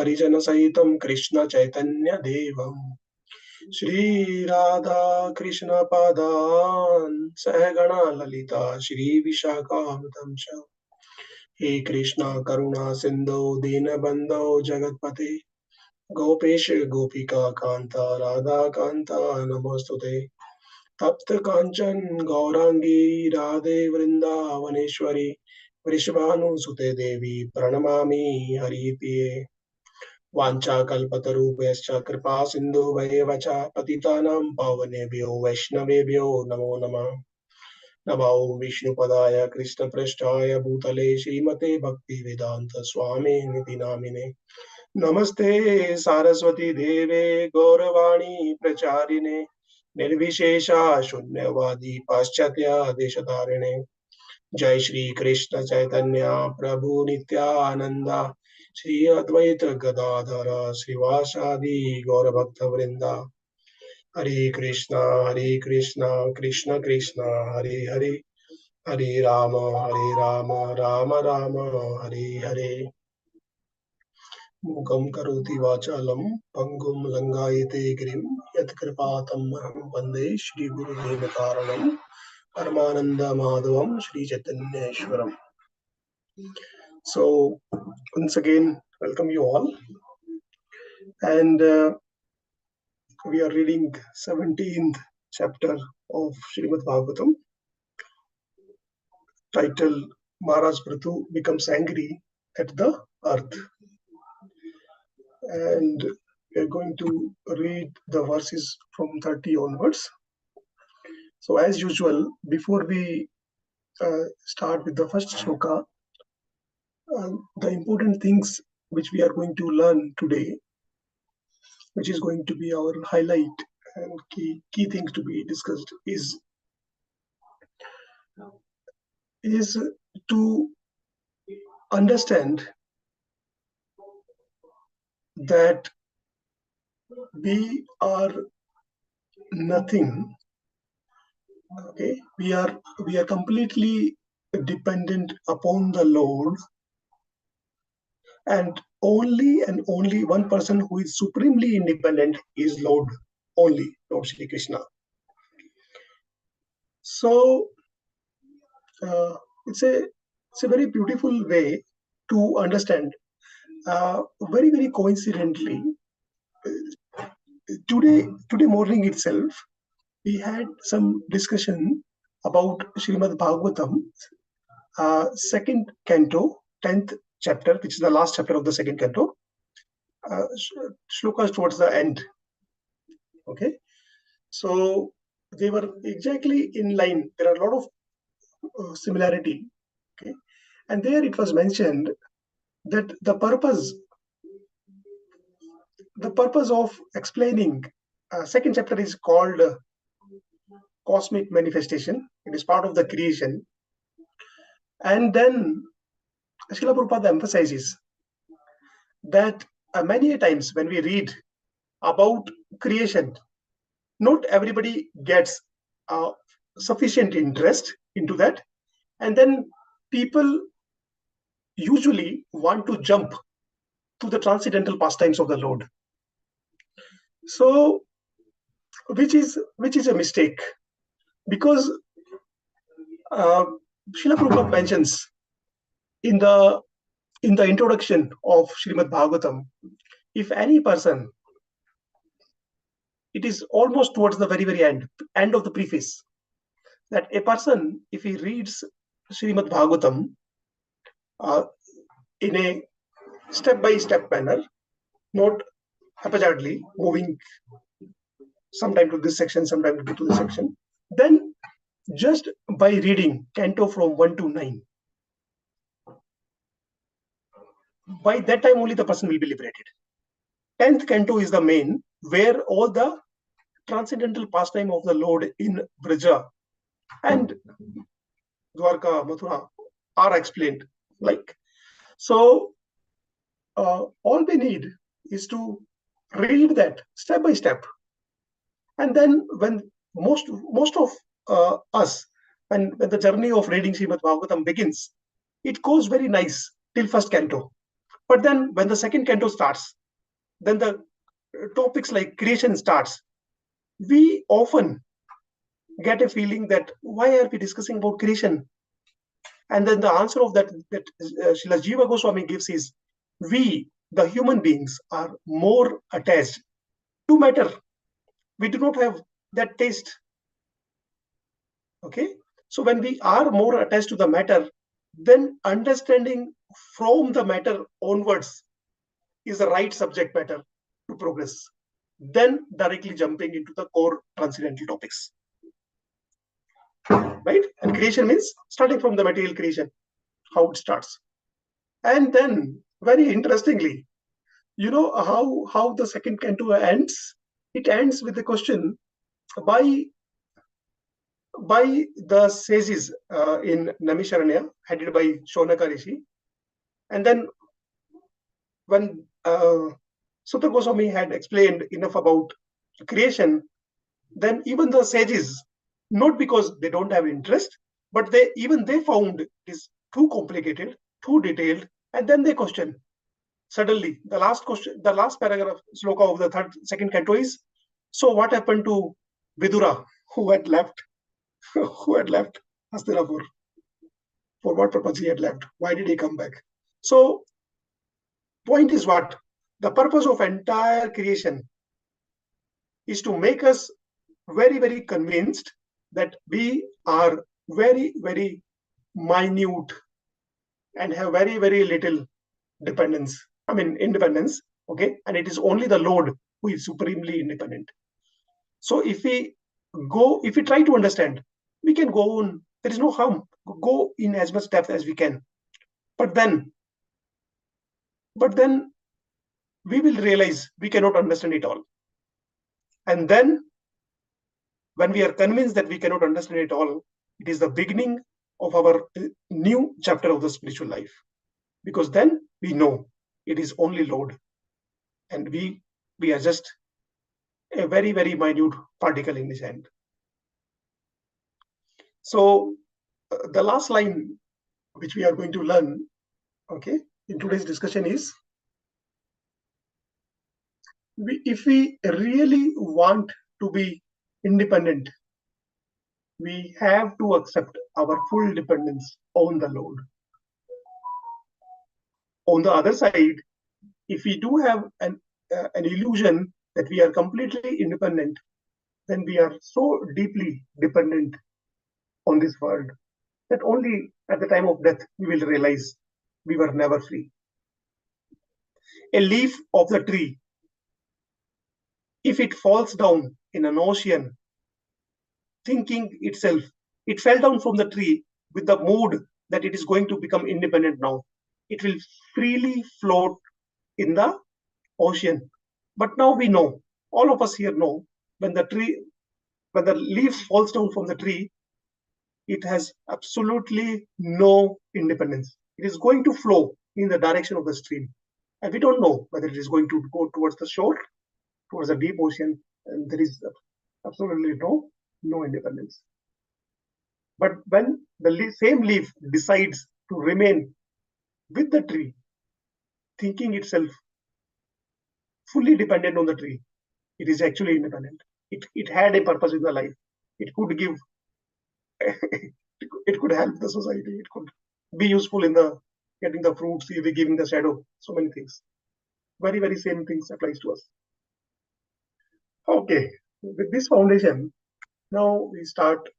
परिजन सहितं कृष्ण चैतन्य देवं श्री राधा कृष्ण पादान् सहगणा ललिता श्री विशाखानुतं च हे कृष्ण करुणा सिंधु दीनबंधो जगत्पते गोपेश गोपिका कांता राधा कांता नमोस्तुते तप्त कांचन गौरांगी राधे वृंदावनेश्वरी वृषभानुसुते देवी प्रणमामि हरिप्रिये वाञ्छाकल्पतरुभ्यश्च कृपा सिन्धुभ्येव च पतितानां पावनेभ्यो वैष्णवेभ्यो नमो नमः नमो विष्णुपदाय कृष्णपृष्ठाय भूतले श्रीमते भक्तिवेदान्त स्वामिनिति नामिने नमस्ते सारस्वती देवे गौरवाणी प्रचारिणे निर्विशेषा शून्यवादी पाश्चात्य देशतारिणे जय श्री कृष्ण चैतन्य प्रभु नित्यानंदा श्री अद्वैत गदाधर श्रीवासादि गौरभक्त वृंदा हरे कृष्णा कृष्ण कृष्ण हरे हरे हरे राम राम राम हरे हरे मूकं करोति वाचालं पंगुं लंघयते गिरिं यत्कृपातमहं वन्दे श्रीगुरुदेवतारणं परमानन्दमाधवं श्रीचैतन्येश्वरम्. So once again, welcome you all, and we are reading 17th chapter of Srimad Bhagwatam, titled Maharaj Prithu becomes angry at the earth, and we are going to read the verses from 30 onwards. So as usual, before we start with the first shloka, the important things which we are going to learn today, which is going to be our highlight and key things to be discussed, is to understand that we are nothing. Okay, we are completely dependent upon the Lord, and only one person who is supremely independent is Lord Shri Krishna. So it's a very beautiful way to understand. Very coincidentally, today morning itself, we had some discussion about Srimad Bhagwatam, second canto, 10th chapter, which is the last chapter of the second canto, shlokas towards the end. Okay, so they were exactly in line. There are a lot of similarity. Okay, and there it was mentioned that the purpose of explaining second chapter is called cosmic manifestation. It is part of the creation, and then Srila Prabhupada emphasizes that many times when we read about creation, not everybody gets sufficient interest into that, and then people usually want to jump to the transcendental pastimes of the Lord. So, which is a mistake, because Srila Prabhupada mentions in the introduction of Srimad Bhagwatam, if any person, it is almost towards the very end of the preface, that a person, if he reads Srimad Bhagwatam in a step-by-step manner, not haphazardly moving sometime to this section, sometime to this section, then just by reading canto from 1 to 9, by that time only the person will be liberated. 10th canto is the main, where all the transcendental pastime of the Lord in Braja and Dwarka, Mathura are explained. Like, so all we need is to read that step by step, and then when most of us, when the journey of reading Srimad Bhagavatam begins, it goes very nice till first canto. But then when the second canto starts, then the topics like creation starts. We often get a feeling that why are we discussing about creation? And then the answer of that Srila Jiva Goswami gives is, we, the human beings, are more attached to matter. We do not have that taste. Okay? So when we are more attached to the matter, then understanding from the matter onwards is the right subject matter to progress. Then directly jumping into the core transcendental topics. Right? And creation means starting from the material creation, how it starts. And then, very interestingly, you know how the second canto ends? It ends with the question by the sages in Namisharanya, headed by Shonaka Rishi. And then when Sutta Goswami had explained enough about creation, then even the sages, not because they don't have interest, but they found it is too complicated, too detailed, and then they question. Suddenly, the last paragraph sloka of the second canto is, so what happened to Vidura, who had left Hastinapur? For what purpose he had left? Why did he come back? So, point is what? The purpose of entire creation is to make us very, very convinced that we are very, very minute and have very, very little independence. Okay, and it is only the Lord who is supremely independent. So if we try to understand, we can go on. There is no harm. Go in as much depth as we can. But then we will realize we cannot understand it all. And then when we are convinced that we cannot understand it all, it is the beginning of our new chapter of the spiritual life. Because then we know it is only Lord. And we are just a very, very minute particle in his hand. So the last line which we are going to learn, okay, in today's discussion is, if we really want to be independent, we have to accept our full dependence on the Lord. On the other side, if we do have an illusion that we are completely independent, then we are so deeply dependent on this world that only at the time of death we will realize we were never free. A leaf of the tree, if it falls down in an ocean, thinking itself, it fell down from the tree with the mood that it is going to become independent now. It will freely float in the ocean. But now we know, all of us here know, when the leaf falls down from the tree, it has absolutely no independence. It is going to flow in the direction of the stream. And we don't know whether it is going to go towards the shore, towards the deep ocean, and there is absolutely no independence. But when the same leaf decides to remain with the tree, thinking itself fully dependent on the tree, it is actually independent. It had a purpose in the life. It could give, it could help the society. It could be useful in the getting the fruits, giving the shadow, so many things. Very, very same things applies to us. Okay, with this foundation, now we start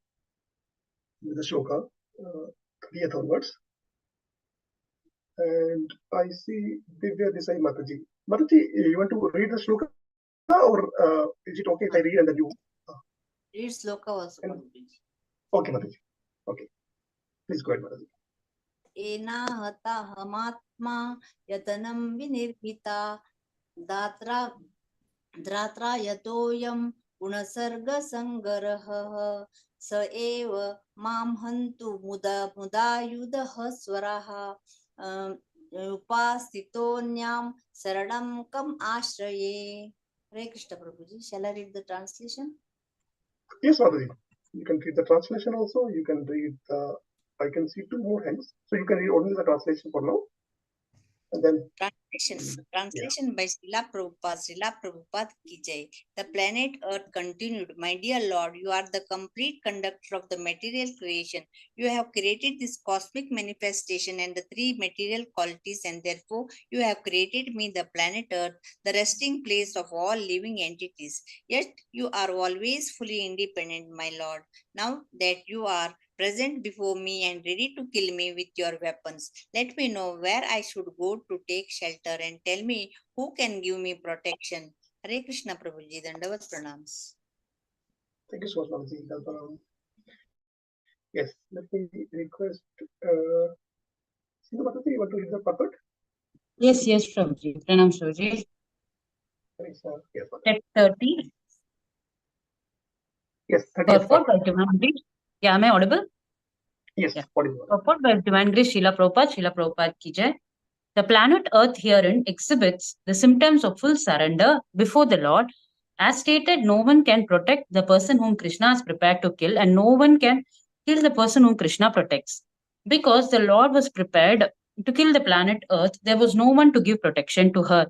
with the shloka, 30th onwards. And I see Divya Desai Mataji. Mataji, you want to read the shloka, or is it okay if I read and then you? Read shloka also. Okay, Mataji. Okay, please go ahead, Mataji. Enahata hamatma yatanam vinirhita dratra yatoyam gunasarga sangarah sa eva mam hantu mudayudah swaraha upasitonyam saranam kam ashraye. Hare Krishna Prabhuji. Shall I read the translation? Yes, Mataji. You can read the translation also. You can read I can see two more hands. So you can read only the translation for now. And then Translation by Srila Prabhupada. Srila Prabhupada ki jai. The planet Earth continued. My dear Lord, you are the complete conductor of the material creation. You have created this cosmic manifestation and the three material qualities, and therefore you have created me, the planet Earth, the resting place of all living entities. Yet you are always fully independent, my Lord. Now that you are present before me and ready to kill me with your weapons, let me know where I should go to take shelter, and tell me who can give me protection. Hare Krishna Prabhuji, Dandavat Pranams. Thank you so much, Mamaji. Yes, let me request Sindhu Mataji, you want to read the purport? Yes, Prabhuji. Pranam Prabhuji. Yes, Step 30. yes, 30th Purport by Divine Grace. Yeah, am I audible? Yes, Yeah. what is it? Purport by Divine Grace, Srila Prabhupada ki jai. The planet Earth herein exhibits the symptoms of full surrender before the Lord. As stated, no one can protect the person whom Krishna is prepared to kill, and no one can kill the person whom Krishna protects. Because the Lord was prepared to kill the planet Earth, there was no one to give protection to her.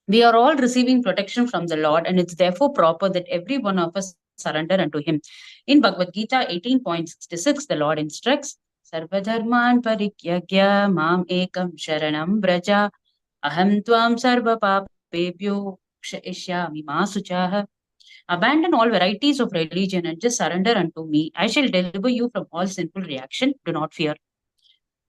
We are all receiving protection from the Lord, and it's therefore proper that every one of us surrender unto Him. In Bhagavad Gita 18.66, the Lord instructs, Sarvadharman parityagya mam ekam sharanam braja aham tvam sarva papebhyo ishyami ma suchaha. Abandon all varieties of religion and just surrender unto me. I shall deliver you from all sinful reaction. Do not fear.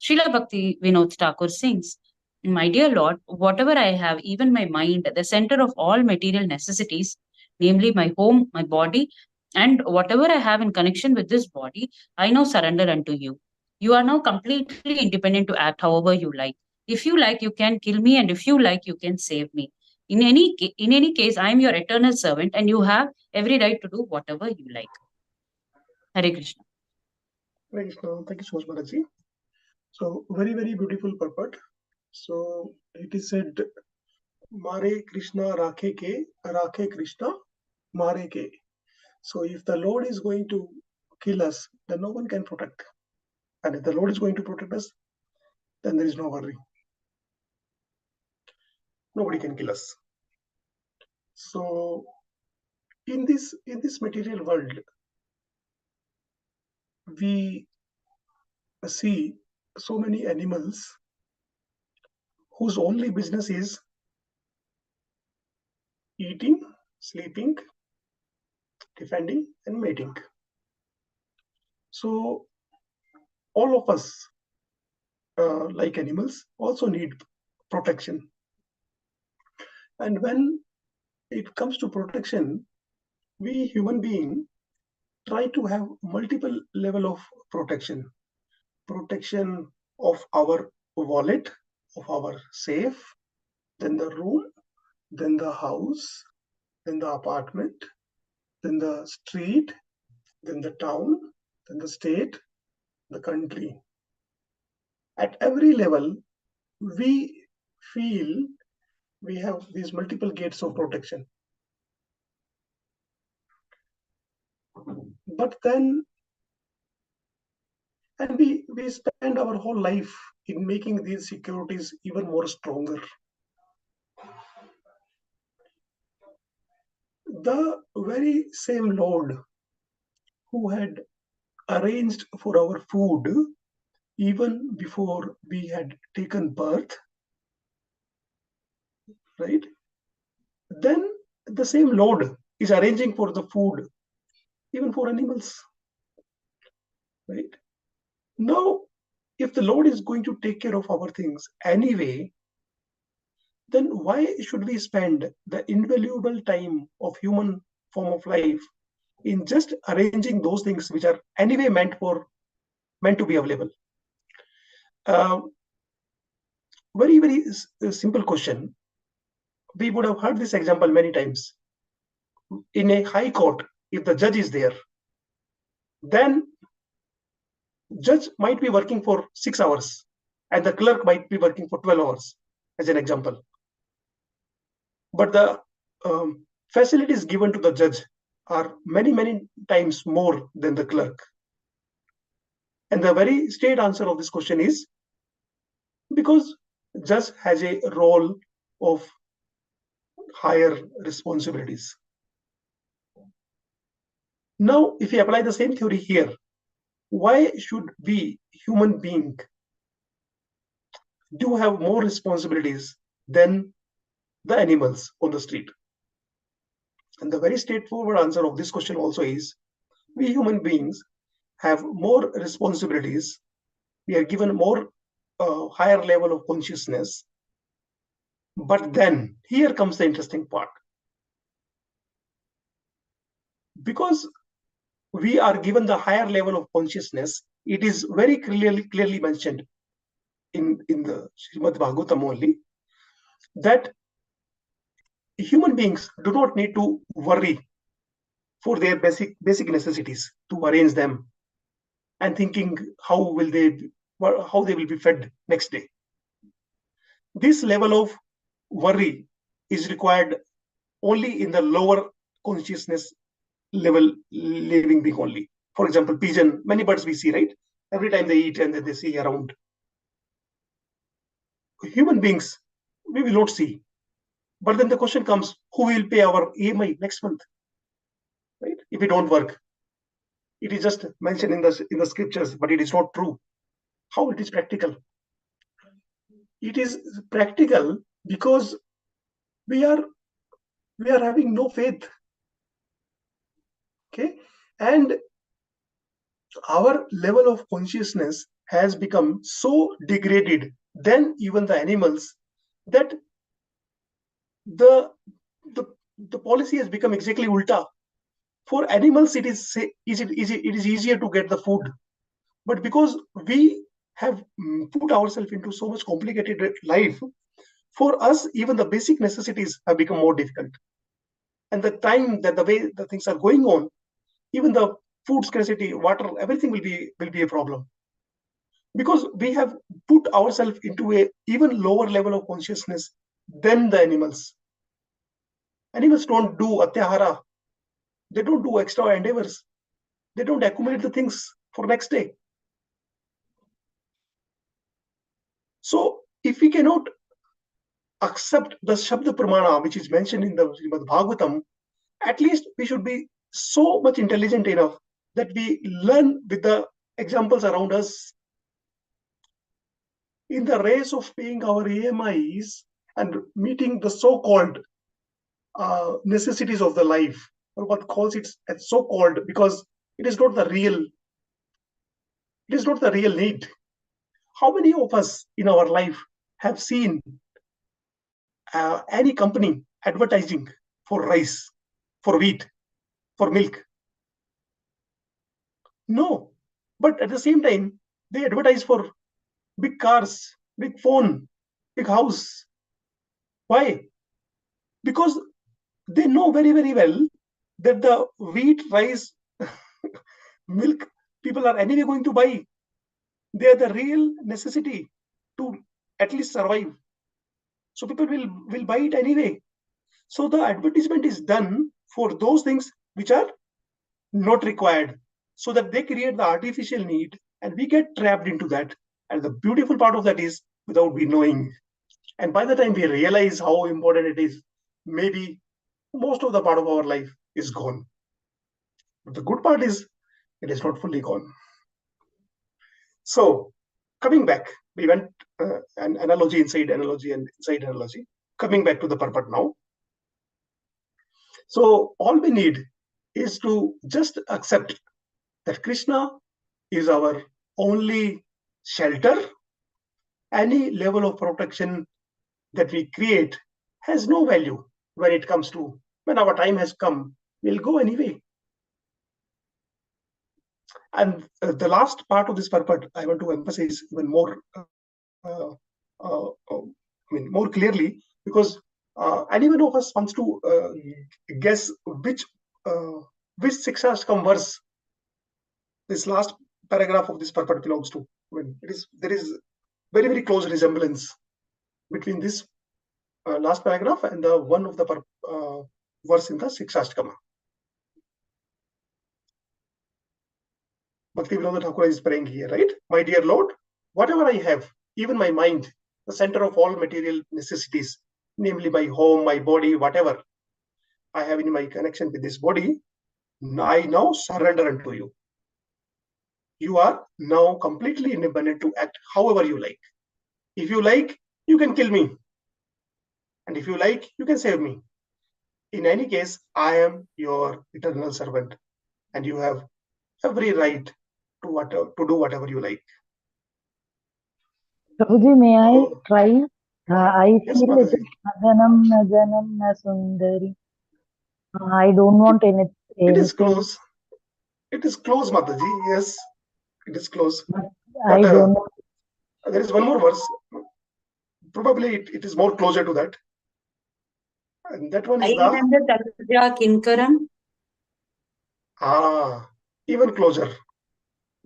Srila Bhakti Vinod Thakur sings, My dear Lord, whatever I have, even my mind, the center of all material necessities, namely my home, my body, and whatever I have in connection with this body, I now surrender unto you. You are now completely independent to act however you like. If you like, you can kill me, and if you like, you can save me. In any case, I am your eternal servant, and you have every right to do whatever you like. Hare Krishna. Hare Krishna. Thank you so much, Mataji. So, very, very beautiful purport. So, it is said, Mare Krishna Rakhe Krishna, Mare Ke. So, if the Lord is going to kill us, then no one can protect. And if the Lord is going to protect us, then there is no worry. Nobody can kill us. So, in this material world, we see so many animals whose only business is eating, sleeping, defending, and mating. So all of us, like animals, also need protection. And when it comes to protection, we human beings try to have multiple level of protection. Protection of our wallet, of our safe, then the room, then the house, then the apartment, then the street, then the town, then the state, the country. At every level, we feel we have these multiple gates of protection. But then, and we spend our whole life in making these securities even more stronger. The very same Lord who had arranged for our food even before we had taken birth, right? Then the same Lord is arranging for the food even for animals, right? Now, if the Lord is going to take care of our things anyway, then why should we spend the invaluable time of human form of life in just arranging those things which are anyway meant to be available? Very, very simple question. We would have heard this example many times. In a high court, if the judge is there, then judge might be working for 6 hours and the clerk might be working for 12 hours, as an example. But the facilities given to the judge are many, many times more than the clerk. And the very straight answer of this question is because just has a role of higher responsibilities. Now, if we apply the same theory here, why should we, human being, do have more responsibilities than the animals on the street? And the very straightforward answer of this question also is, we human beings have more responsibilities. We are given more higher level of consciousness. But then here comes the interesting part. Because we are given the higher level of consciousness, it is very clearly mentioned in the Srimad Bhagwatam only, that human beings do not need to worry for their basic necessities, to arrange them and thinking how they will be fed next day. This level of worry is required only in the lower consciousness level living being only. For example, pigeon, many birds we see, right? Every time they eat and they see around. Human beings, we will not see. But then the question comes, who will pay our EMI next month? Right? If we don't work. It is just mentioned in the scriptures, but it is not true. How it is practical? It is practical because we are having no faith. Okay, and our level of consciousness has become so degraded than even the animals that the policy has become exactly ulta. For animals, it is easier to get the food, but because we have put ourselves into so much complicated life, for us even the basic necessities have become more difficult. And the time that the way the things are going on, even the food scarcity, water, everything will be a problem, because we have put ourselves into a even lower level of consciousness than the animals. Animals don't do atyahara, they don't do extra endeavors, they don't accumulate the things for next day. So if we cannot accept the Shabda Pramana which is mentioned in the Srimad Bhagwatam, at least we should be so much intelligent enough that we learn with the examples around us. In the race of paying our EMIs and meeting the so-called necessities of the life, or what calls it as so-called, because it is not the real need. How many of us in our life have seen any company advertising for rice, for wheat, for milk? No. But at the same time, they advertise for big cars, big phone, big house. Why? Because they know very, very well that the wheat, rice, milk, people are anyway going to buy. They are the real necessity to at least survive. So people will buy it anyway. So the advertisement is done for those things which are not required, so that they create the artificial need and we get trapped into that. And the beautiful part of that is without we knowing. And by the time we realize how important it is, maybe most of the part of our life is gone. But the good part is it is not fully gone. So coming back, we went an analogy inside analogy and inside analogy. Coming back to the purport now. So all we need is to just accept that Krishna is our only shelter. Any level of protection that we create has no value when it comes to, when our time has come, we'll go anyway. And the last part of this purport, I want to emphasize even more, more clearly, because anyone of us wants to guess which Sikshashtakam verse this last paragraph of this purport belongs to. There is very, very close resemblance between this last paragraph and the one of the verse in the Sikshashtakam. Bhakti Vinod Thakur is praying here, right? My dear Lord, whatever I have, even my mind, the center of all material necessities, namely my home, my body, whatever I have in my connection with this body, I now surrender unto you. You are now completely independent to act however you like. If you like, you can kill me. And if you like, you can save me. In any case, I am your eternal servant, and you have every right to do whatever you like. Prabhuji, may I Oh, try? I yes, feel it Mataji. is Najanam, Najanam, na Sundari. I don't want It is anything, close. It is close, Mataji. Yes, it is close. but But I don't know. there is one more verse. Probably it is more closer to that. And that one is the Tanuja Kinkaram. even closer.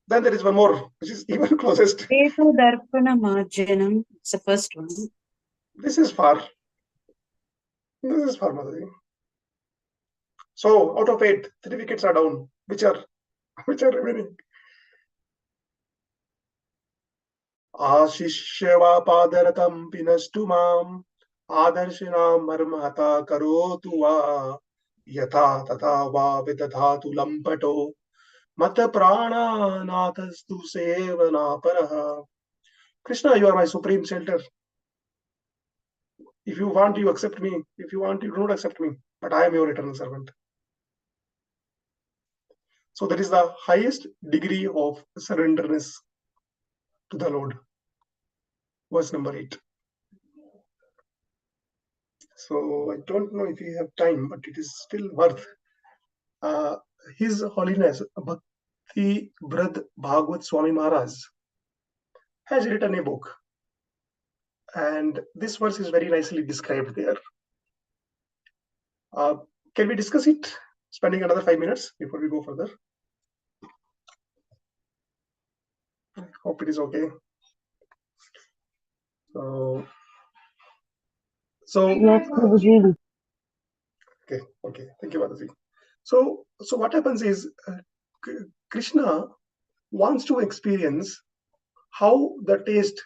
Then there is one more, which is even closest. Ketu Darpana Marjanam. It's the first one. This is far. This is far, Mataji. So out of 8, 3 wickets are down. Which are remaining? Ashishyava padaratam pinastu mam adarshina marmata karotu va yatha tata va vidadhatu lampato mata prana nathastu sevana paraha. Krishna, you are my supreme shelter. If you want, you accept me. If you want, you do not accept me. But I am your eternal servant. So that is the highest degree of surrenderness to the Lord. Verse number 8. So I don't know if we have time, but it is still worth. His Holiness Bhakti Brad Bhagwat Swami Maharaj has written a book, and this verse is very nicely described there. Can we discuss it? Spending another 5 minutes before we go further. I hope it is okay. So Yes, Prabhuji. okay. Thank you, Mataji. So what happens is Krishna wants to experience how the taste,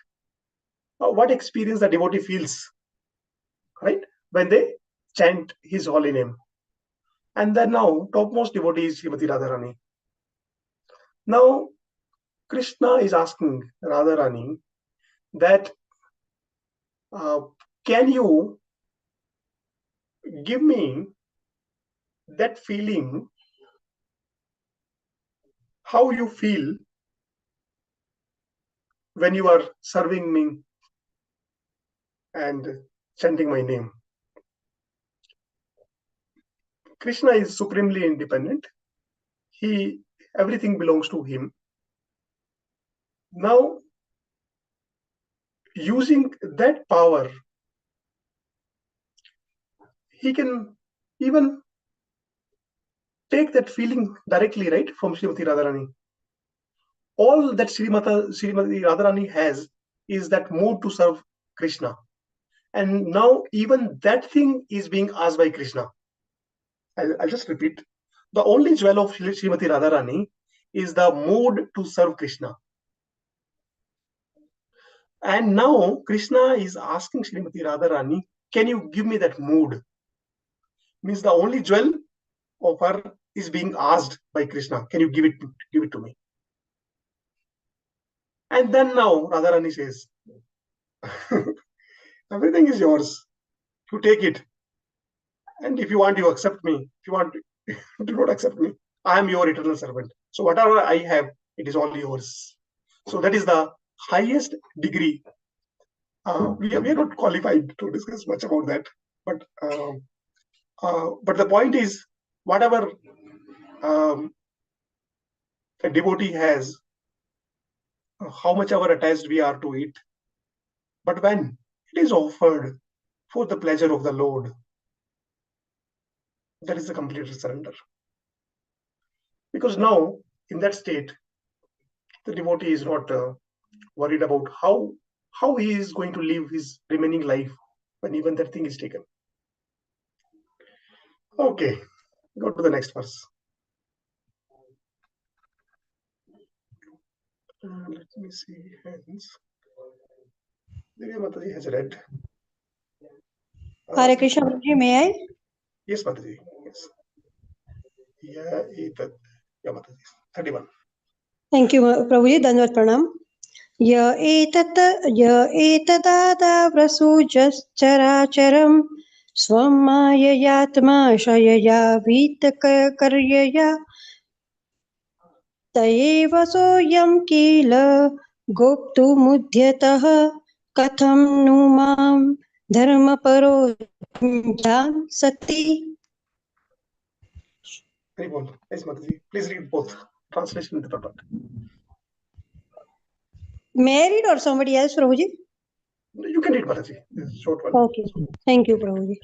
what experience the devotee feels, right, when they chant his holy name. And then now, topmost devotee is Srimati Radharani. Now, Krishna is asking Radharani that can you give me that feeling, how you feel when you are serving me and chanting my name. Krishna is supremely independent. Everything belongs to him. Now, using that power, he can even take that feeling directly, right, from Srimati Radharani. All that Srimati Radharani has is that mood to serve Krishna. And now even that thing is being asked by Krishna. I'll just repeat. The only jewel of Srimati Radharani is the mood to serve Krishna. And now Krishna is asking Srimati Radharani, can you give me that mood? Means the only jewel of her is being asked by Krishna. Can you give it to me? And then now Radharani says, everything is yours. You take it. And if you want, you accept me. If you want, do not accept me. I am your eternal servant. So whatever I have, it is all yours. So that is the highest degree. We are not qualified to discuss much about that. But the point is, whatever a devotee has, how much ever attached we are to it, but when it is offered for the pleasure of the Lord, that is the complete surrender. Because now, in that state, the devotee is not worried about how he is going to live his remaining life when even that thing is taken. Okay, go to the next verse. Let me see. Hands. Divya Mataji has read. Hare Krishna, Guruji, may I? Yes, Mataji. Yes. Yeah, Mataji. 31. Thank you, Prabhuji. Dandavat pranam. य एतदादाव्रसूजश्चराचरं स्वं माययात्मा शयया वीतकर्यया त एव सोऽयं किल गोप्तुमुद्यतः कथं नु मां धर्मपरो सति. Very well. Yes, Mataji. Please read both. Translation in the front. May I read or somebody else, Prabhuji? You can read, Mataji. This is short one. Okay. Thank you, Prabhuji.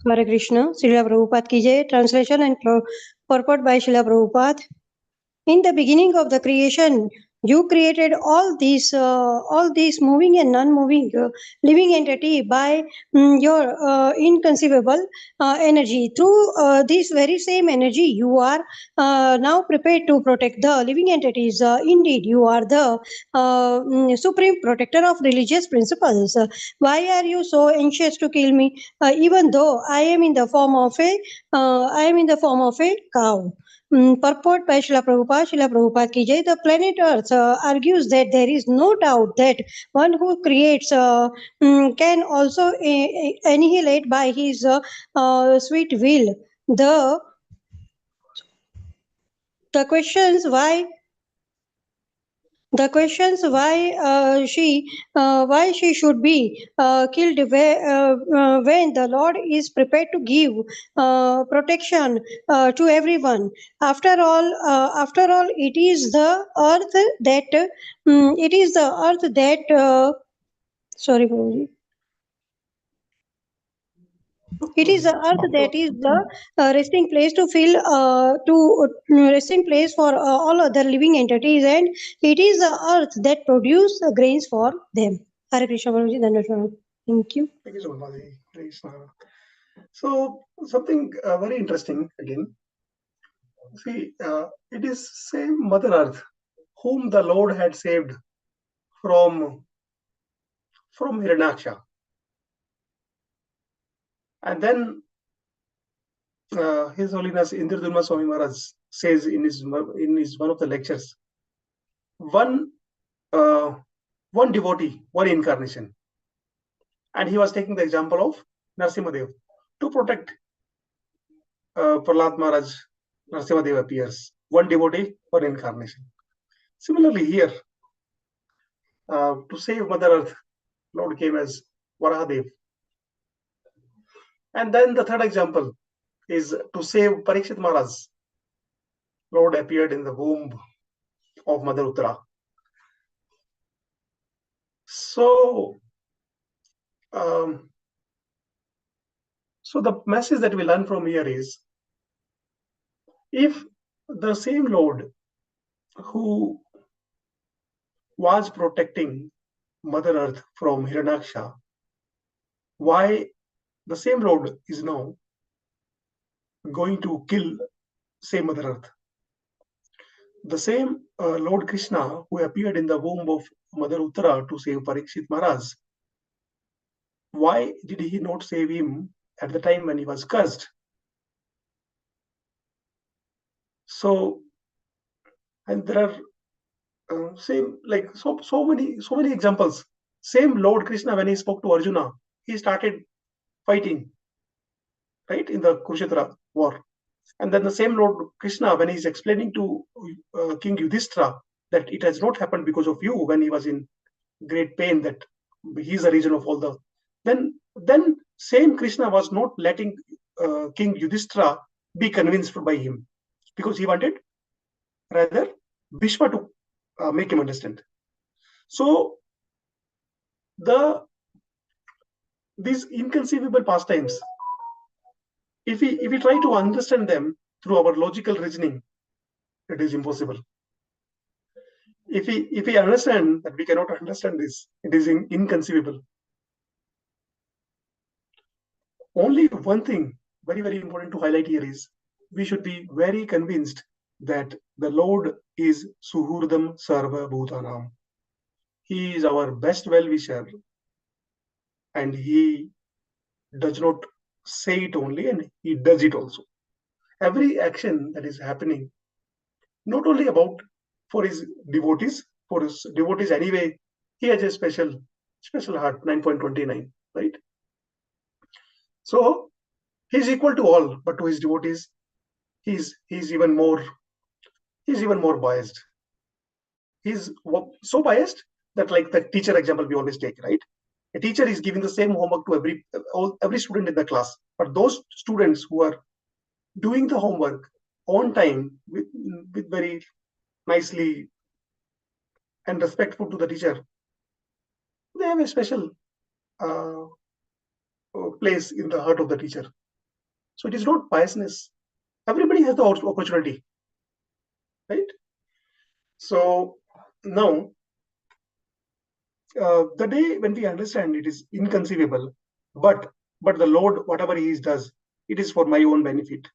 Hare Krishna. Srila Prabhupada ki jai. Translation and purport by Srila Prabhupada. In the beginning of the creation, you created all these moving and non-moving living entity by your inconceivable energy. Through this very same energy, you are now prepared to protect the living entities. Indeed, you are the supreme protector of religious principles. Why are you so anxious to kill me, even though I am in the form of a cow? Purport by Srila Prabhupada. Srila Prabhupada ki jai. The planet Earth argues that there is no doubt that one who creates can also annihilate by his sweet will. The questions why she should be killed when the Lord is prepared to give protection to everyone. After all, it is the earth that sorry, Guruji. It is the earth that is the resting place resting place for all other living entities, and it is the earth that produces the grains for them. Hare Krishna, Guruji. Dandavat. Thank you. Thank you so much, Mataji. Krishna. So something very interesting again. See, it is same Mother Earth whom the Lord had saved from Hiranyaksha. And then His Holiness Indradurma Swami Maharaj says in his one of the lectures, one devotee, one incarnation, and he was taking the example of Narasimhadev to protect Prahlad Maharaj. Narasimhadev appears, one devotee, one incarnation. Similarly here, to save Mother Earth, Lord came as Varahadev. And then the third example is to save Parikshit Maharaj. Lord appeared in the womb of Mother Uttara. So the message that we learn from here is, if the same Lord who was protecting Mother Earth from Hiranyaksha, why the same Lord is now going to kill same Mother Earth? The same Lord Krishna who appeared in the womb of Mother Uttara to save Parikshit Maharaj, why did he not save him at the time when he was cursed? So, and there are so many examples. Same Lord Krishna, when he spoke to Arjuna, he started fighting, right, in the Kurukshetra war. And then the same Lord Krishna, when he's explaining to King Yudhishthira that it has not happened because of you, when he was in great pain, that he's the reason of all the, then same Krishna was not letting King Yudhishthira be convinced by him, because he wanted rather Bhishma to make him understand. So these inconceivable pastimes, if we try to understand them through our logical reasoning, it is impossible. If we understand that we cannot understand this, it is inconceivable. Only one thing very, very important to highlight here is, we should be very convinced that the Lord is Suhurdam Sarva Bhutanam. He is our best well-wisher and he does not say it only, and he does it also. Every action that is happening, not only about for his devotees anyway, he has a special heart, 9.29, right? So he's equal to all, but to his devotees, he's even more biased. He's so biased that, like the teacher example we always take, right? A teacher is giving the same homework to every student in the class, but those students who are doing the homework on time with very nicely and respectful to the teacher, they have a special uh, place in the heart of the teacher. So it is not biasness. Everybody has the opportunity, right? So now, the day when we understand it is inconceivable, but the Lord, whatever He does, it is for my own benefit.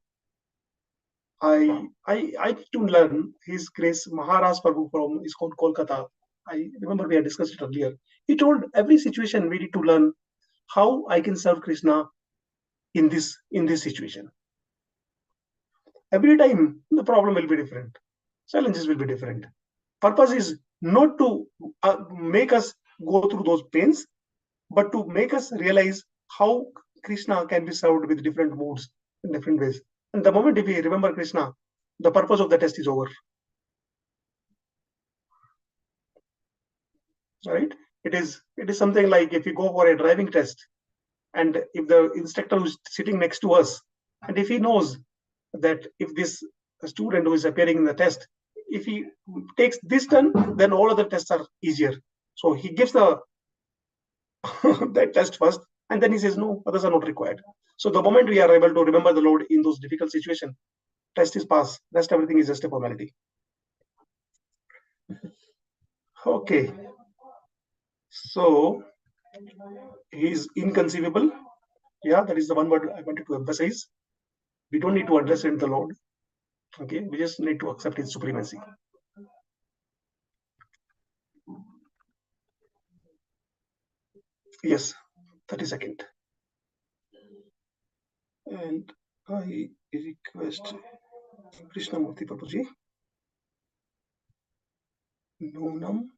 I to learn His grace. Maharaj Prabhu from is called Kolkata. I remember we had discussed it earlier. He told every situation we need to learn how I can serve Krishna in this situation. Every time the problem will be different, challenges will be different. Purpose is not to make us go through those pains, but to make us realize how Krishna can be served with different moods in different ways. And the moment if we remember Krishna, the purpose of the test is over. Right? It is something like if you go for a driving test, and if the instructor who is sitting next to us, and if he knows that if this student who is appearing in the test, if he takes this turn, then all other tests are easier. So he gives the that test first, and then he says no, others are not required. So the moment we are able to remember the Lord in those difficult situations, test is passed. Rest everything is just a formality. Okay. So he is inconceivable. Yeah, that is the one word I wanted to emphasize. We don't need to understand the Lord. Okay, we just need to accept His supremacy. Yes, 32nd. And I request Krishnamurti Prabhuji. Nonam.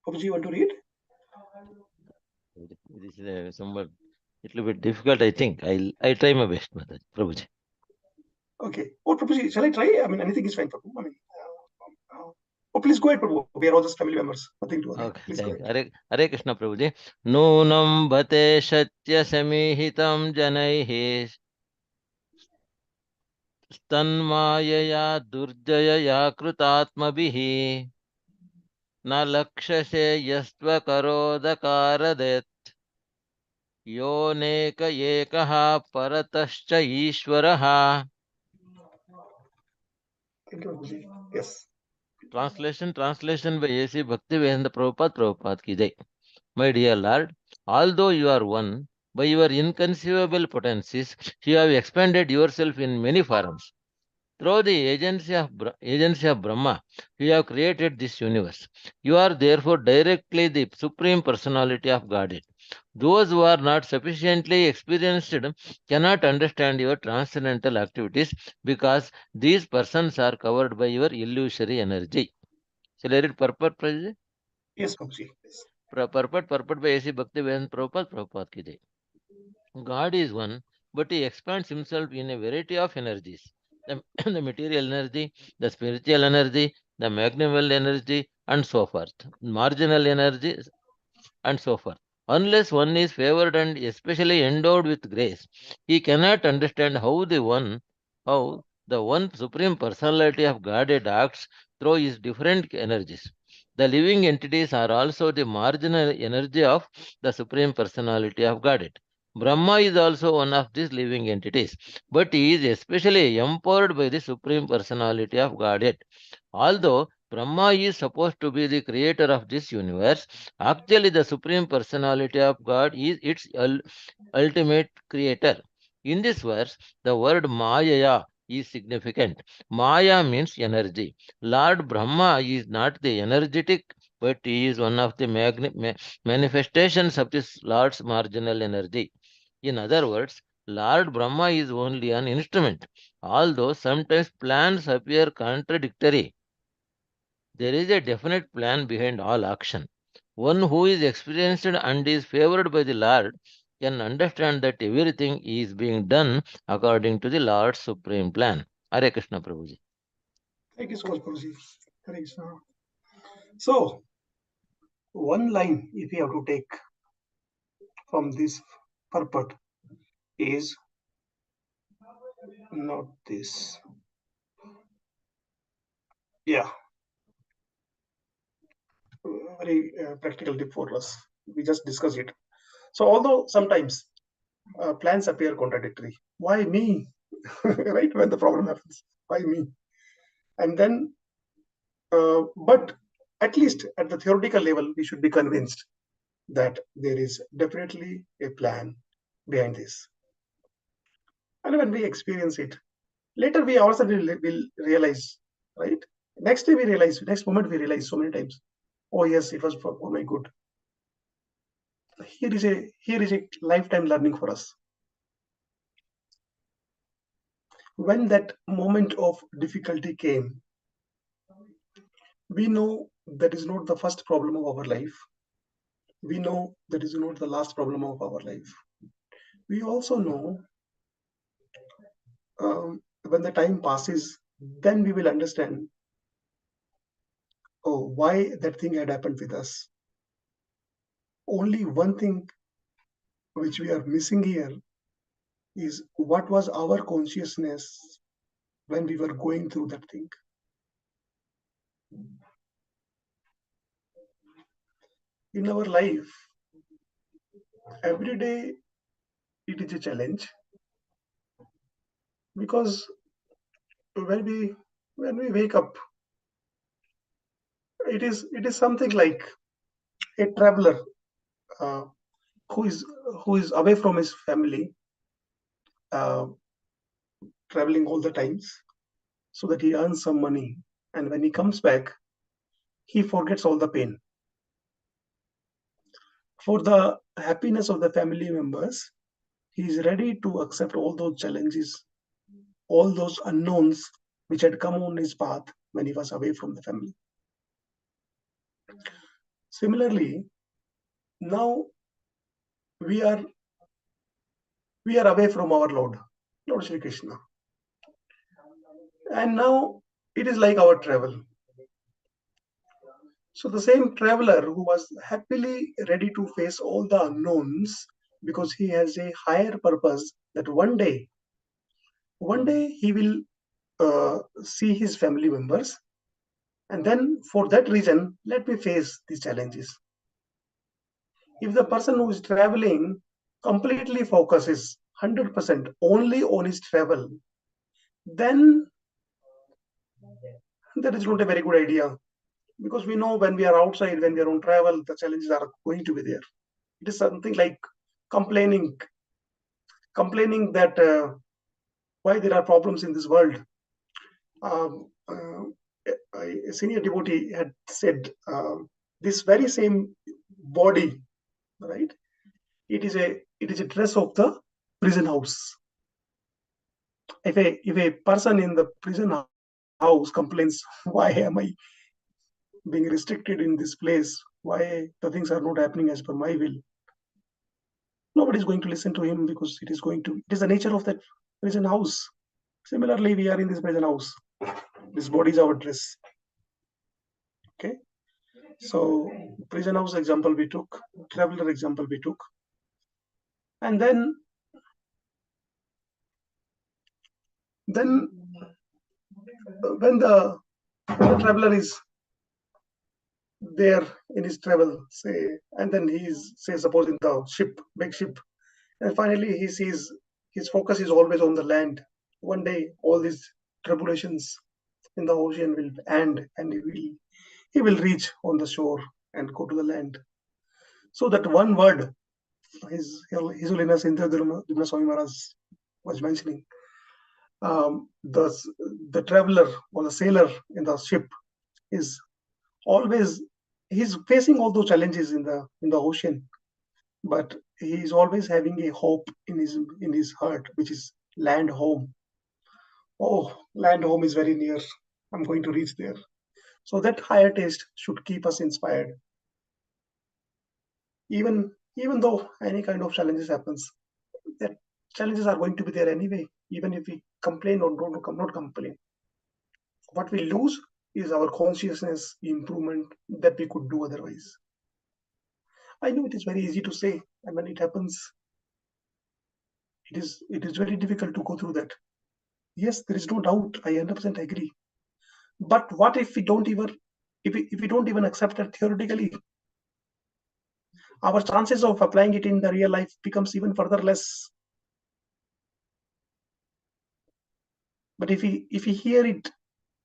Prabhuji, you want to read? This is somewhat little bit difficult, I think. I'll try my best, Mataji, Prabhuji. Okay. Oh, Prabhuji, shall I try? I mean, anything is fine, Prabhu. I mean, oh, please go ahead, Prabhu. We are all just family members. Nothing to worry. Okay, Please thank go you. ahead. Hare Krishna, Prabhuji. Nunam bhate shatya samihitam janaihi stanmayaya durjayaya krutatmabihi na lakshase yastva karodakaradet yo neka yekaha paratascha ishvaraha. Thank you, Prabhuji. Yes. Translation by A.C. Bhaktivedanta Prabhupada ki jai. My dear Lord, although you are one, by your inconceivable potencies, you have expanded yourself in many forms. Through the agency of Brahma, you have created this universe. You are therefore directly the Supreme Personality of Godhead. Those who are not sufficiently experienced cannot understand your transcendental activities because these persons are covered by your illusory energy. Shall I read purport, Prabhuji? Yes, Prabhuji. Yes. Purport by A.C. Bhaktivedanta Prabhupada ki jai. God is one, but he expands himself in a variety of energies. The material energy, the spiritual energy, the magnanimous energy, and so forth. Marginal energy, and so forth. Unless one is favored and especially endowed with grace, he cannot understand how the one supreme personality of Godhead acts through his different energies. The living entities are also the marginal energy of the supreme personality of Godhead. Brahma is also one of these living entities, but he is especially empowered by the supreme personality of Godhead. Although Brahma is supposed to be the creator of this universe, actually the Supreme Personality of God is its ultimate creator. In this verse, the word Maya is significant. Maya means energy. Lord Brahma is not the energetic but he is one of the manifestations of this Lord's marginal energy. In other words, Lord Brahma is only an instrument, although sometimes plans appear contradictory. There is a definite plan behind all action. One who is experienced and is favored by the Lord can understand that everything is being done according to the Lord's supreme plan. Hare Krishna Prabhuji. Thank you so much, Guruji. Hare Krishna. So, one line, if we have to take from this purport, is not this. Yeah, very practical tip for us. We just discussed it. So, although sometimes plans appear contradictory, why me? Right, when the problem happens, why me? And then, but at least at the theoretical level, we should be convinced that there is definitely a plan behind this. And when we experience it, later we also will realize, right? Next day we realize, next moment we realize so many times, oh yes, it was for my good. Here is a lifetime learning for us. When that moment of difficulty came, we know that is not the first problem of our life. We know that is not the last problem of our life. We also know when the time passes, then we will understand, oh, why that thing had happened with us. Only one thing which we are missing here is what was our consciousness when we were going through that thing. In our life, every day it is a challenge, because when we wake up, it is something like a traveler who is away from his family, traveling all the times, so that he earns some money, and when he comes back, he forgets all the pain. For the happiness of the family members, he is ready to accept all those challenges, all those unknowns which had come on his path when he was away from the family. Similarly, now we are away from our Lord Shri Krishna, and now it is like our travel. So the same traveler who was happily ready to face all the unknowns, because he has a higher purpose, that one day he will see his family members, and then for that reason, let me face these challenges. If the person who is traveling completely focuses 100% only on his travel, then that is not a very good idea, because we know when we are outside, when we are on travel, the challenges are going to be there. It is something like complaining that why there are problems in this world. A senior devotee had said, this very same body, right? It is a dress of the prison house. If a person in the prison house complains, why am I being restricted in this place? Why the things are not happening as per my will? Nobody is going to listen to him, because it is the nature of that prison house. Similarly, we are in this prison house. This body is our dress. Okay. So prison house example we took, traveler example we took, and then when the traveler is there in his travel, say, and then he is, say, suppose in the ship, big ship, and finally he sees his focus is always on the land. One day all these tribulations in the ocean will end, and he will reach on the shore and go to the land. So that one word, His Holiness Indra Swami Maharaj was mentioning, the traveler or the sailor in the ship is always he's facing all those challenges in the ocean, but he's always having a hope in his heart, which is land home. Oh, land home is very near. I'm going to reach there. So that higher taste should keep us inspired. Even though any kind of challenges happens, that challenges are going to be there anyway, even if we complain or not complain. What we lose is our consciousness improvement that we could do otherwise. I know it is very easy to say, and when it happens, it is very difficult to go through that. Yes, there is no doubt. I 100% agree. But what if we don't even accept that theoretically? Our chances of applying it in the real life becomes even further less. But if we hear it,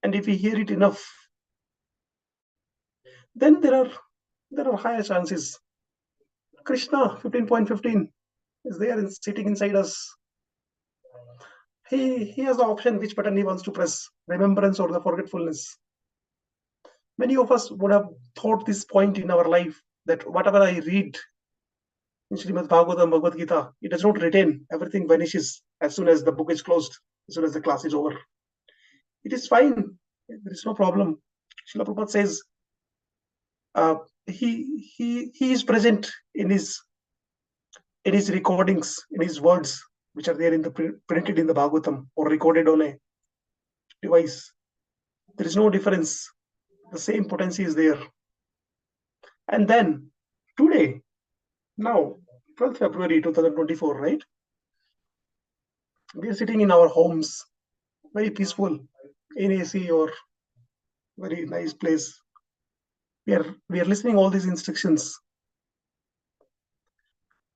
and if we hear it enough, then there are higher chances. Krishna 15.15 is there and sitting inside us. He has the option which button he wants to press, remembrance or the forgetfulness. Many of us would have thought this point in our life, that whatever I read in Srimad Bhagwatam, Bhagavad Gita, it does not retain. Everything vanishes as soon as the book is closed, as soon as the class is over. It is fine. There is no problem. Srila Prabhupada says he is present in his recordings, in his words, which are there in the printed in the Bhagavatam or recorded on a device. There is no difference. The same potency is there. And then today, now 12th February 2024, right? We are sitting in our homes, very peaceful, in AC or very nice place. We are listening all these instructions,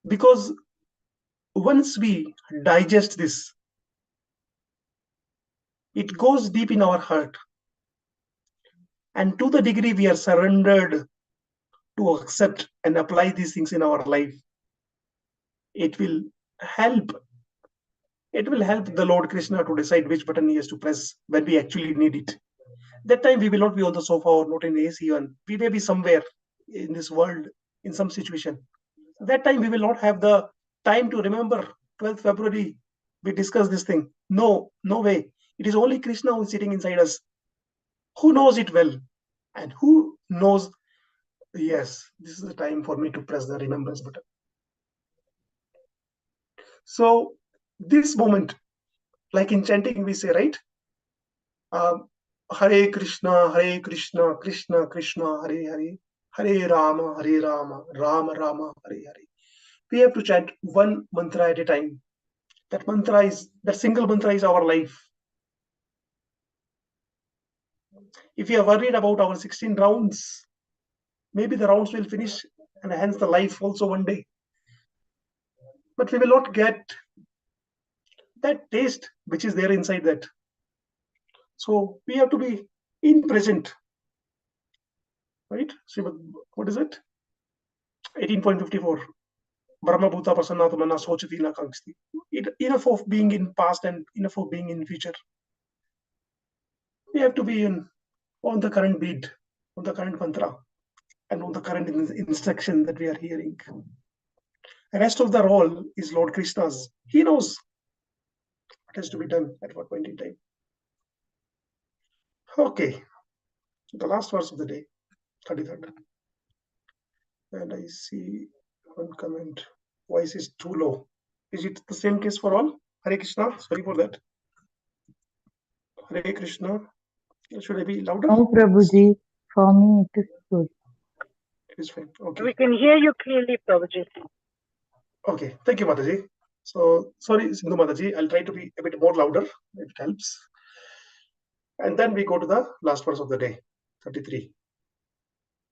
because once we digest this, it goes deep in our heart, and to the degree we are surrendered to accept and apply these things in our life, it will help the Lord Krishna to decide which button he has to press when we actually need it. That time we will not be on the sofa or not in AC, and we may be somewhere in this world in some situation. That time we will not have the time to remember 12th February we discussed this thing. No way. It is only Krishna who is sitting inside us, who knows it well, and who knows, yes, this is the time for me to press the remembrance button. So this moment, like in chanting we say, right, Hare Krishna, Krishna Krishna, Hare Hare, Hare Rama, Rama Rama, Hare Hare. We have to chant one mantra at a time. That single mantra is our life. If we are worried about our 16 rounds, maybe the rounds will finish and hence the life also one day. But we will not get that taste which is there inside that. So we have to be in present, right? See, what is it? 18.54. Brahma Bhuta Prasanna Mana Sochati Na Kangsti. Enough of being in past and enough of being in future. We have to be on the current beat, on the current mantra, and on the current instruction that we are hearing. The rest of the role is Lord Krishna's. He knows what has to be done at what point in time. Okay, the last verse of the day, 33rd. And I see one comment. Voice is too low. Is it the same case for all? Hare Krishna. Sorry for that. Hare Krishna. Should I be louder? No, Prabhuji. For me, it is good. It is fine. Okay. We can hear you clearly, Prabhuji. Okay. Thank you, Mataji. So, sorry, Sindhu Mataji. I'll try to be a bit more louder. It helps. And then we go to the last verse of the day, 33.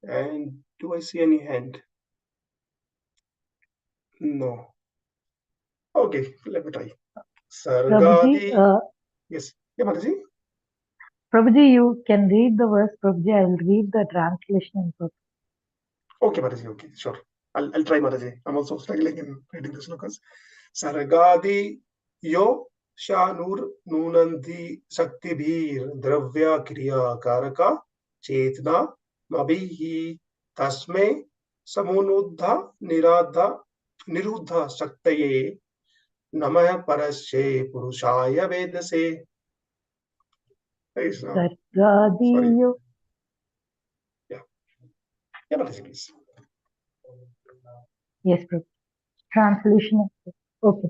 And do I see any hand? No. Okay, let me try. Sargadi. Yes. Yeah, Mataji. Prabhuji, you can read the verse. Prabhuji, I will read the translation. Okay, Mataji. Okay, sure. I'll try, Mataji. I'm also struggling in reading this slokas. Sargadi yo shanur nunandi shaktibhir dravya kriya karaka chetna mabihi Tasme samunudha niruddha shaktaye namah parasye purushaya vedase. Sorry. Sargadiyo. Yeah, Mataji, please. Yes, Prabhu. Translation. Okay.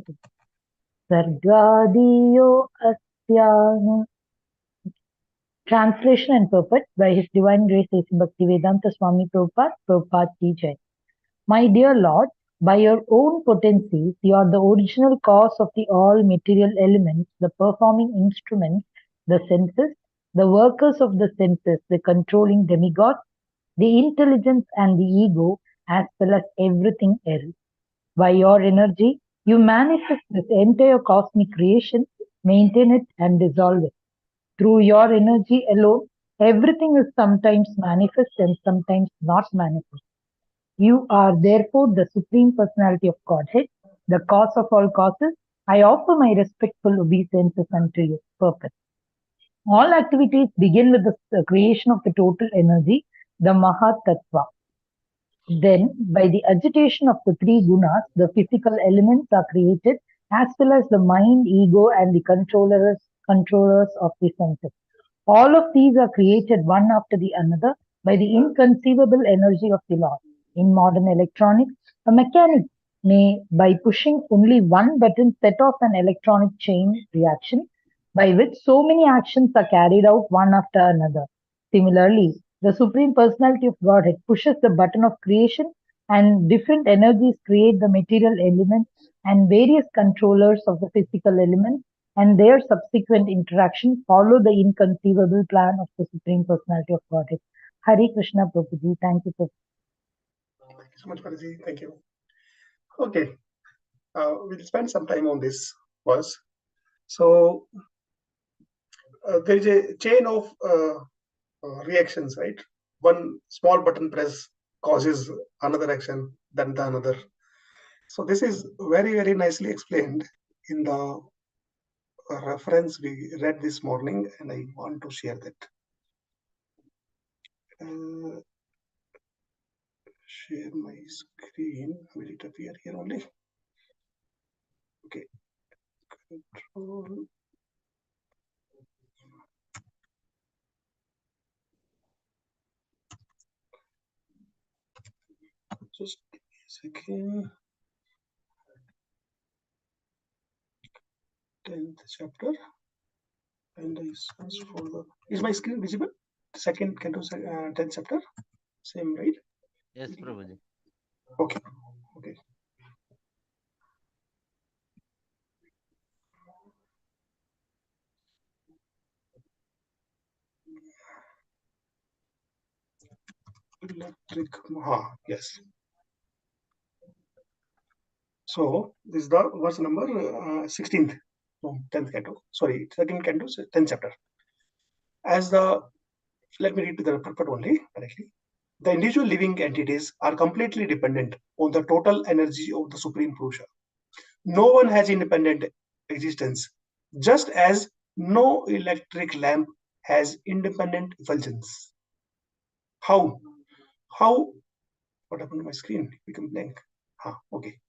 Sargadiyo asyanu. Translation and purport by His Divine Grace A.C. Bhaktivedanta Swami Prabhupada Ki Jai. My dear Lord, by your own potencies, you are the original cause of the all material elements, the performing instruments, the senses, the workers of the senses, the controlling demigods, the intelligence and the ego, as well as everything else. By your energy, you manifest this entire cosmic creation, maintain it and dissolve it. Through your energy alone, everything is sometimes manifest and sometimes not manifest. You are therefore the Supreme Personality of Godhead, the cause of all causes. I offer my respectful obeisances unto your purpose. All activities begin with the creation of the total energy, the Mahatattva. Then, by the agitation of the three gunas, the physical elements are created, as well as the mind, ego, and the controllers of the senses. All of these are created one after the another by the inconceivable energy of the Lord. In modern electronics, a mechanic may, by pushing only one button, set off an electronic chain reaction by which so many actions are carried out one after another. Similarly, the Supreme Personality of Godhead pushes the button of creation, and different energies create the material elements and various controllers of the physical elements, and their subsequent interaction follow the inconceivable plan of the Supreme Personality of Godhead. Hare Krishna Prabhuji. Thank you, Prabhuji. Thank you so much, Mataji. Thank you. Okay, we'll spend some time on this verse. So there is a chain of reactions, right? One small button press causes another action, then the another. So this is very, very nicely explained in the reference we read this morning, and I want to share that. Share my screen. Will it appear here only? Okay. Control. Just give me a second. 10th chapter. And I search for the. Is my screen visible? Second canto, 10th chapter. Same, right? Yes, Prabhuji. Okay. Okay. Electric. Yes. So this is the verse number 16th. No, 10th canto. Sorry, second canto, 10th chapter. As the, let me read to the purport only directly. The individual living entities are completely dependent on the total energy of the Supreme Purusha. No one has independent existence, just as no electric lamp has independent effulgence. How? What happened to my screen? It became blank. Okay.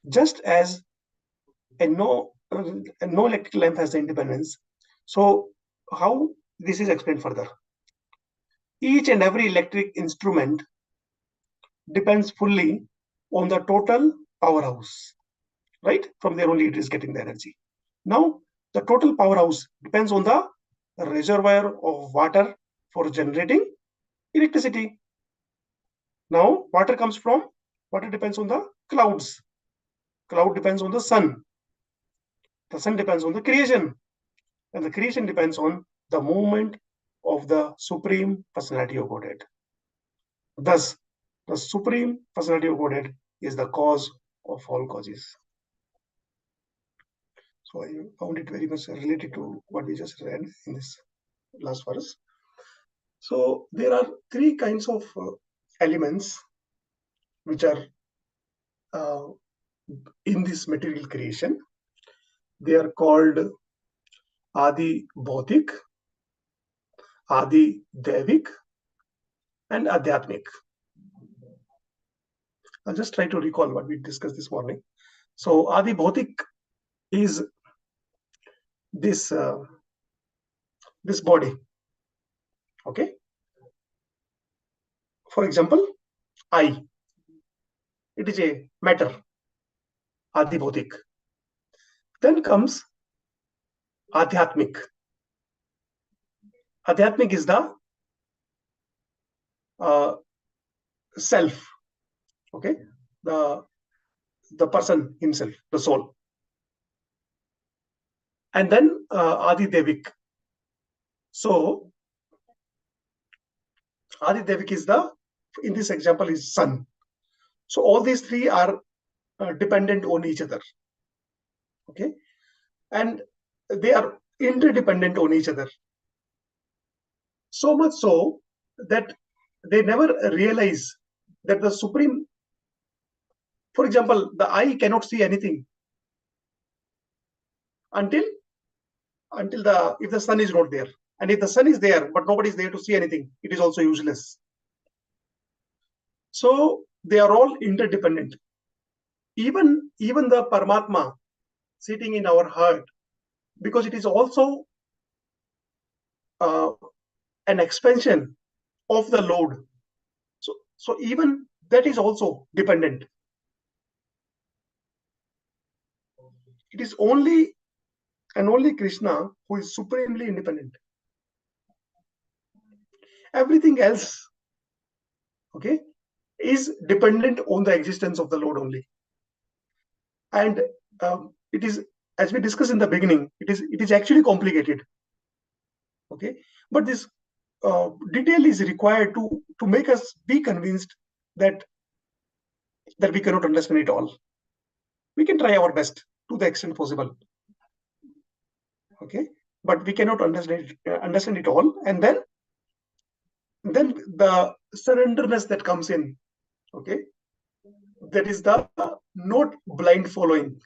Just as no electric lamp has the independence. So how this is explained further? Each and every electric instrument depends fully on the total powerhouse, right? From there only it is getting the energy. Now, the total powerhouse depends on the reservoir of water for generating electricity. Now, water depends on the clouds. Cloud depends on the sun. The sun depends on the creation. And the creation depends on the movement of the Supreme Personality of Godhead. Thus, the Supreme Personality of Godhead is the cause of all causes. So I found it very much related to what we just read in this last verse. So there are three kinds of elements which are in this material creation. They are called Adi Bhautik, Adi Devik, and Adhyatmik. I'll just try to recall what we discussed this morning. So Adi Bhautik is this this body. Okay. For example, I. It is a matter. Adi Bhautik. Then comes Adhyatmik. Adhyatmik is the self. Okay. The person himself, the soul. And then Adi Devik. So Adi Devik is in this example is sun. So all these three are dependent on each other. Okay. And they are interdependent on each other. So much so that they never realize that the supreme, for example, the eye cannot see anything until if the sun is not there. And if the sun is there, but nobody is there to see anything, it is also useless. So they are all interdependent. Even the Paramatma sitting in our heart, because it is also an expansion of the Lord. So even that is also dependent. It is only and only Krishna who is supremely independent. Everything else, okay, is dependent on the existence of the Lord only. And it is, as we discussed in the beginning, it is actually complicated. Okay, but this detail is required to make us be convinced that we cannot understand it all. We can try our best to the extent possible. Okay, but we cannot understand it all, and then the surrenderness that comes in. Okay, that is the not blind following.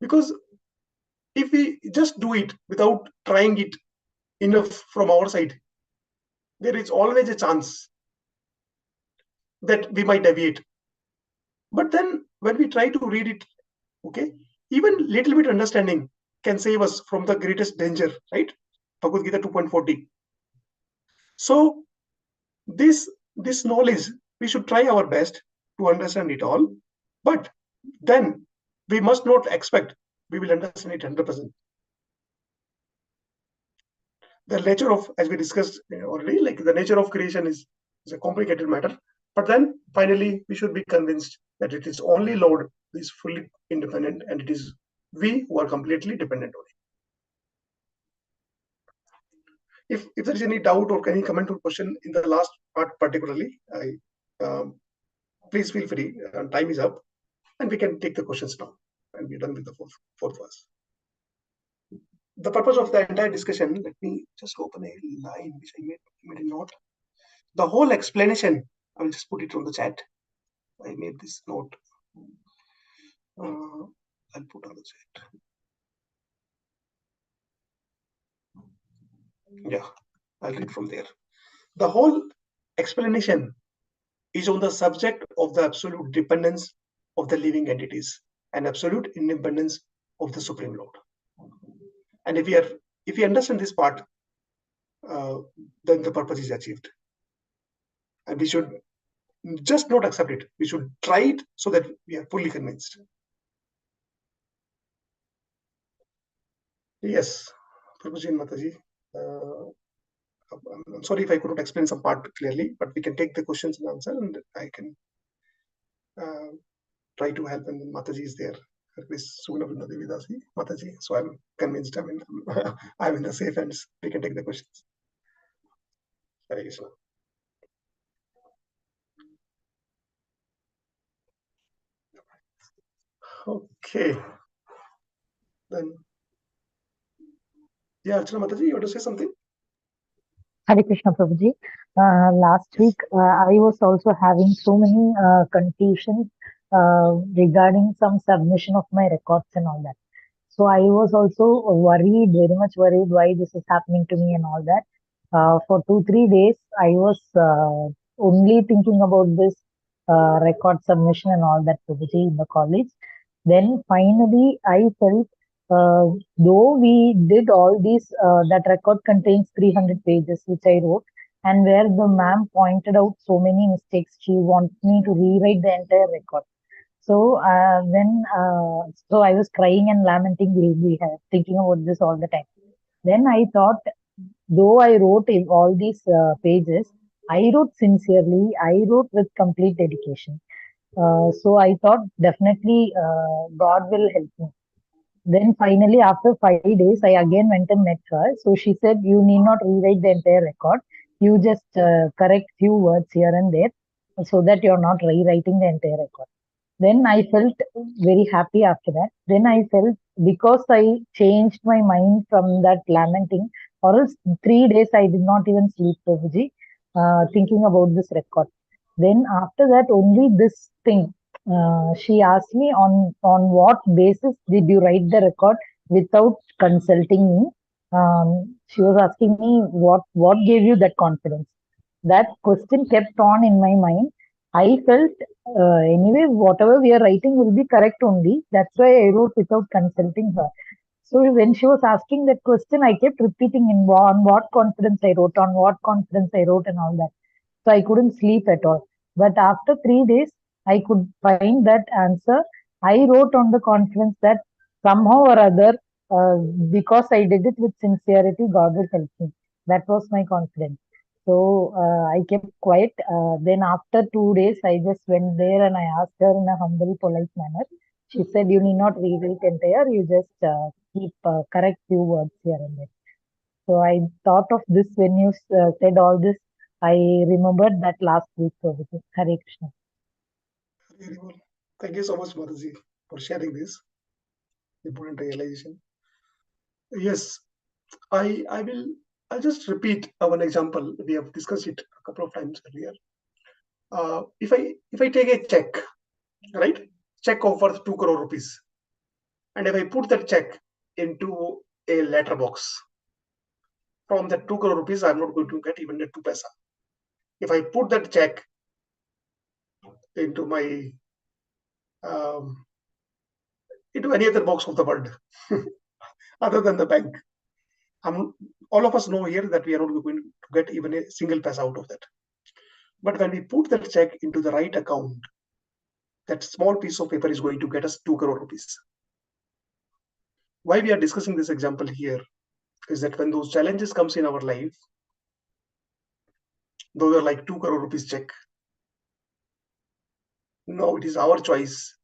Because if we just do it without trying it enough from our side, there is always a chance that we might deviate. But then when we try to read it, okay, even little bit understanding can save us from the greatest danger, right? Bhagavad Gita 2.40. So this knowledge, we should try our best to understand it all, but then we must not expect we will understand it 100%. The nature of, as we discussed already, like the nature of creation is a complicated matter. But then finally, we should be convinced that it is only Lord who is fully independent, and it is we who are completely dependent on it. If there is any doubt or any comment or question in the last part particularly, please feel free. Time is up, and we can take the questions now, and we're done with the fourth verse. The purpose of the entire discussion, let me just open a line which I made a note. The whole explanation, I will just put it on the chat. I made this note. I'll put on the chat. Yeah, I'll read from there. The whole explanation is on the subject of the absolute dependence of the living entities and absolute independence of the Supreme Lord. And if we understand this part, then the purpose is achieved. And we should just not accept it. We should try it so that we are fully convinced. Yes, Prabhuji and Mataji. I'm sorry if I could not explain some part clearly, but we can take the questions and answer, and I can try to help. And Mataji is there. Mataji. So I'm convinced. I'm in the safe hands. We can take the questions. Hare Krishna. Okay. Then, yeah, Archana Mataji, you want to say something? Hare Krishna Prabhuji. Last week, I was also having so many confusions regarding some submission of my records and all that. So I was also worried, very much worried why this is happening to me and all that. For 2-3 days, I was only thinking about this. record submission and all that, Prabhuji, in the college. Then finally, I felt, though we did all these, that record contains 300 pages, which I wrote, and where the ma'am pointed out so many mistakes, she wanted me to rewrite the entire record. So so I was crying and lamenting, thinking about this all the time. Then I thought, though I wrote in all these pages, I wrote sincerely, I wrote with complete dedication. So I thought definitely God will help me. Then finally, after 5 days, I again went and met her. So she said, "You need not rewrite the entire record. You just correct few words here and there, so that you're not rewriting the entire record." Then I felt very happy after that. Then I felt, because I changed my mind from that lamenting, or else 3 days I did not even sleep, Prabhuji, thinking about this record. Then after that, only this thing, she asked me, on what basis did you write the record without consulting me? She was asking me, what gave you that confidence? That question kept on in my mind. I felt, anyway, whatever we are writing will be correct only. That's why I wrote without consulting her. So when she was asking that question, I kept repeating, on what confidence I wrote, on what confidence I wrote, and all that. So I couldn't sleep at all. But after 3 days, I could find that answer. I wrote on the confidence that somehow or other, uh, because I did it with sincerity, God will help me. That was my confidence. So I kept quiet. Then after 2 days, I just went there and I asked her in a humble, polite manner. She said, "You need not rewrite entire. You just keep correct few words here and there." So I thought of this when you said all this. I remembered that last week, Prabhuji. Hare Krishna. Very well. Thank you so much, Mataji, for sharing this important realization. Yes, I'll just repeat one example. We have discussed it a couple of times earlier. If I take a check, right, check of worth 2 crore rupees, and if I put that check into a letterbox, from that 2 crore rupees, I'm not going to get even a 2 paisa. If I put that check into my into any other box of the world other than the bank, all of us know here that we are not going to get even a single paisa out of that. But when we put that check into the right account, that small piece of paper is going to get us 2 crore rupees. Why we are discussing this example here is that when those challenges comes in our life, those are like 2 crore rupees check. Now it is our choice.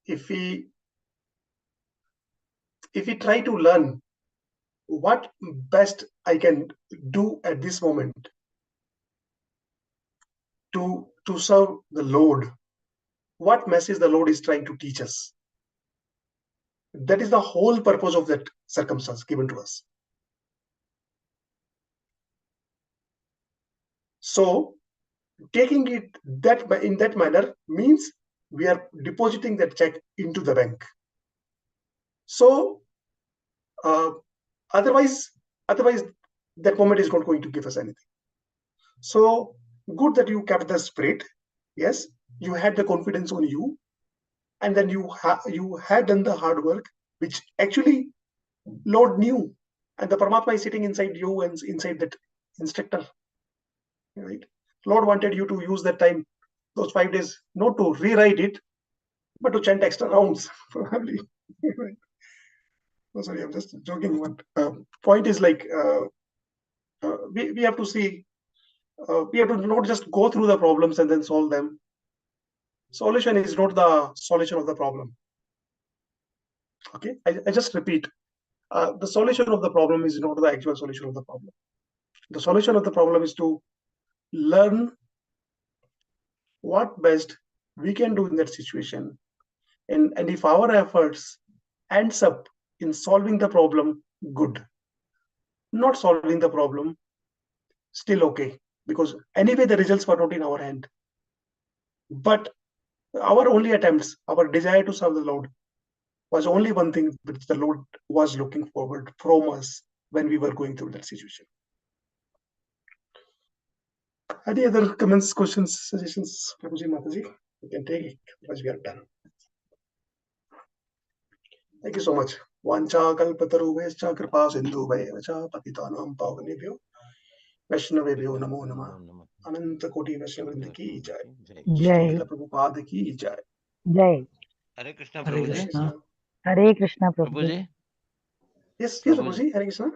If we try to learn what best I can do at this moment to serve the Lord, what message the Lord is trying to teach us. That is the whole purpose of that circumstance given to us. So taking it in that manner means we are depositing that check into the bank. So otherwise that moment is not going to give us anything. So good that you kept the spirit. Yes, you had the confidence on you, and then you had done the hard work, which actually Lord knew, and the Paramatma is sitting inside you and inside that instructor, right? Lord wanted you to use that time, those 5 days, not to rewrite it, but to chant extra rounds, probably. Right? Oh, sorry, I'm just joking. But point is like we have to see. We have to not just go through the problems and then solve them. Solution is not the solution of the problem. Okay, I just repeat. The solution of the problem is not the actual solution of the problem. The solution of the problem is to learn what best we can do in that situation, and if our efforts ends up in solving the problem, good. Not solving the problem, still okay, because anyway the results were not in our hand. But our only attempts, our desire to serve the Lord, was only one thing which the Lord was looking forward from us when we were going through that situation. Any other comments, questions, suggestions, Prabhuji, Mataji? You can take it once we are done. Thank you so much. Vancha kalpatarubhescha kripa sindhubhayeva cha patitanam pavanebhyo वैष्णवेभ्यो नमो नमः. अनंत कोटि वैष्णव वृंद की जय. जय श्रील प्रभुपाद की जय. जय Hare Krishna, Hare Prabhuji. Krishna. हरे कृष्णा प्रभु जी. Prabhuji. Yes, Prabhuji. Prabhuji. Hare Krishna.